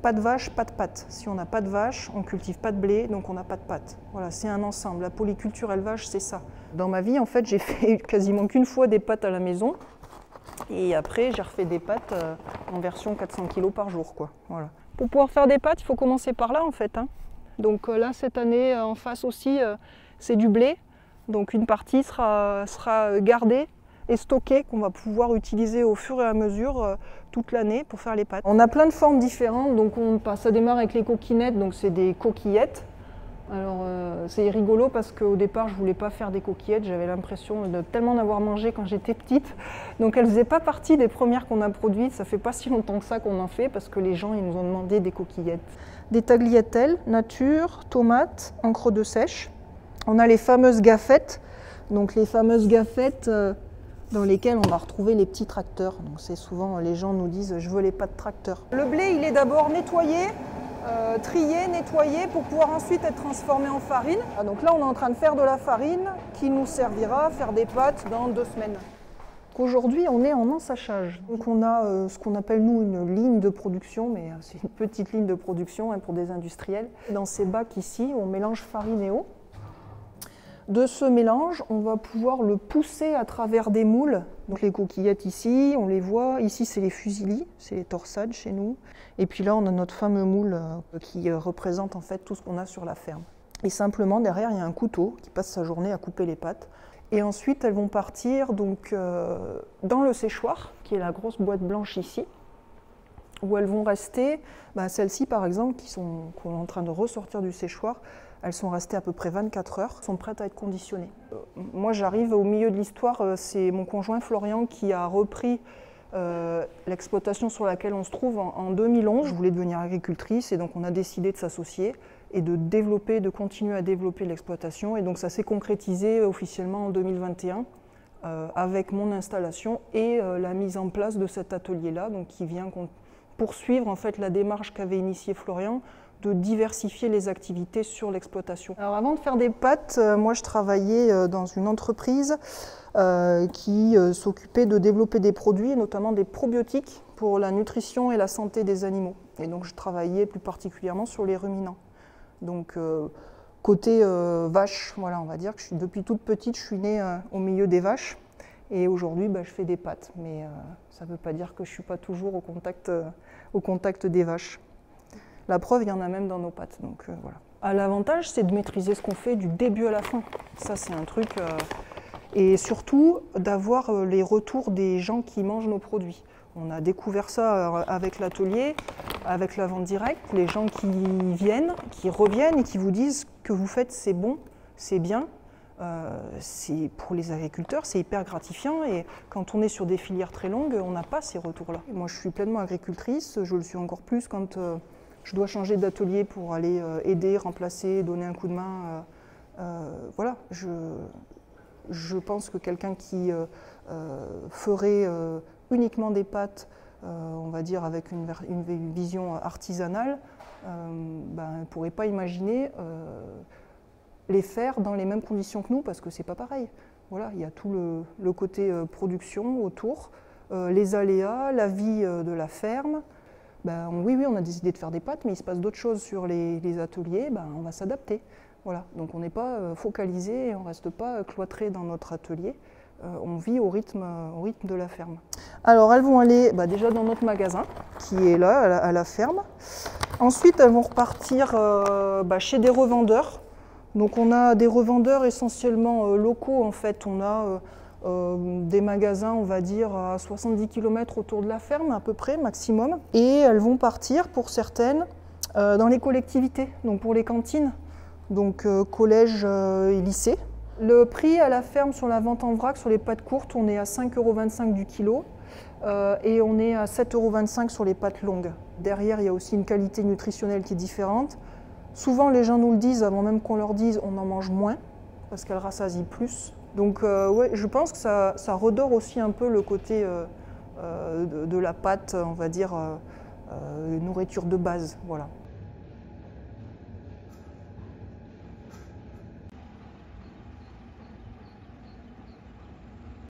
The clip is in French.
Pas de vache, pas de pâte. Si on n'a pas de vache, on ne cultive pas de blé, donc on n'a pas de pâte. Voilà, c'est un ensemble. La polyculture élevage, c'est ça. Dans ma vie, en fait, j'ai fait quasiment qu'une fois des pâtes à la maison. Et après, j'ai refait des pâtes en version 400 kg par jour, quoi. Voilà. Pour pouvoir faire des pâtes, il faut commencer par là, en fait, hein. Donc là, cette année, en face aussi, c'est du blé. Donc une partie sera gardée et stockée, qu'on va pouvoir utiliser au fur et à mesure toute l'année pour faire les pâtes. On a plein de formes différentes, donc ça démarre avec les coquinettes, donc c'est des coquillettes. Alors c'est rigolo parce qu'au départ je voulais pas faire des coquillettes, j'avais l'impression de tellement en avoir mangé quand j'étais petite. Donc elles faisaient pas partie des premières qu'on a produites, ça fait pas si longtemps que ça qu'on en fait parce que les gens ils nous ont demandé des coquillettes. Des tagliatelles, nature, tomates, encre de sèche. On a les fameuses gaffettes, donc les fameuses gaffettes dans lesquelles on va retrouver les petits tracteurs. Donc c'est souvent, les gens nous disent « je veux les pâtes tracteurs ». Le blé, il est d'abord nettoyé, trié, nettoyé pour pouvoir ensuite être transformé en farine. Donc là, on est en train de faire de la farine qui nous servira à faire des pâtes dans 2 semaines. Aujourd'hui, on est en ensachage. Donc on a ce qu'on appelle nous une ligne de production, mais c'est une petite ligne de production pour des industriels. Dans ces bacs ici, on mélange farine et eau. De ce mélange, on va pouvoir le pousser à travers des moules. Donc les coquillettes ici, on les voit. Ici, c'est les fusillis, c'est les torsades chez nous. Et puis là, on a notre fameux moule qui représente en fait tout ce qu'on a sur la ferme. Et simplement, derrière, il y a un couteau qui passe sa journée à couper les pâtes. Et ensuite, elles vont partir donc, dans le séchoir, qui est la grosse boîte blanche ici, où elles vont rester, celles-ci par exemple, qu'on est en train de ressortir du séchoir, elles sont restées à peu près 24 heures, sont prêtes à être conditionnées. Moi j'arrive au milieu de l'histoire, c'est mon conjoint Florian qui a repris l'exploitation sur laquelle on se trouve en 2011. Je voulais devenir agricultrice et donc on a décidé de s'associer et de continuer à développer l'exploitation. Et donc ça s'est concrétisé officiellement en 2021 avec mon installation et la mise en place de cet atelier-là, donc qui vient poursuivre en fait la démarche qu'avait initiée Florian de diversifier les activités sur l'exploitation. Alors avant de faire des pâtes, moi je travaillais dans une entreprise qui s'occupait de développer des produits, et notamment des probiotiques pour la nutrition et la santé des animaux. Et donc je travaillais plus particulièrement sur les ruminants. Donc côté vache, voilà, on va dire que depuis toute petite, je suis née au milieu des vaches. Et aujourd'hui, je fais des pâtes, mais ça ne veut pas dire que je ne suis pas toujours au contact des vaches. La preuve, il y en a même dans nos pâtes, donc voilà. L'avantage, c'est de maîtriser ce qu'on fait du début à la fin. Ça, c'est un truc. Et surtout, d'avoir les retours des gens qui mangent nos produits. On a découvert ça avec l'atelier, avec la vente directe. Les gens qui viennent, qui reviennent et qui vous disent que vous faites, c'est bon, c'est bien. Pour les agriculteurs, c'est hyper gratifiant et quand on est sur des filières très longues, on n'a pas ces retours-là. Moi, je suis pleinement agricultrice, je le suis encore plus quand je dois changer d'atelier pour aller aider, remplacer, donner un coup de main. Voilà, je pense que quelqu'un qui ferait uniquement des pâtes, on va dire avec une vision artisanale, ne pourrait pas imaginer les faire dans les mêmes conditions que nous, parce que c'est pas pareil. Voilà, il y a tout le côté production autour, les aléas, la vie de la ferme. Oui, on a décidé de faire des pâtes, mais il se passe d'autres choses sur les ateliers, on va s'adapter. Voilà, donc on n'est pas focalisé et on ne reste pas cloîtré dans notre atelier. On vit au rythme de la ferme. Alors elles vont aller déjà dans notre magasin, qui est là, à la ferme. Ensuite, elles vont repartir chez des revendeurs. Donc on a des revendeurs essentiellement locaux en fait, on a des magasins on va dire à 70 km autour de la ferme à peu près maximum. Et elles vont partir pour certaines dans les collectivités, donc pour les cantines, donc collège et lycée. Le prix à la ferme sur la vente en vrac, sur les pâtes courtes, on est à 5,25 € du kilo et on est à 7,25 € sur les pâtes longues. Derrière il y a aussi une qualité nutritionnelle qui est différente. Souvent, les gens nous le disent, avant même qu'on leur dise, on en mange moins, parce qu'elles rassasient plus. Donc, ouais, je pense que ça redore aussi un peu le côté de la pâte, on va dire, nourriture de base. Voilà.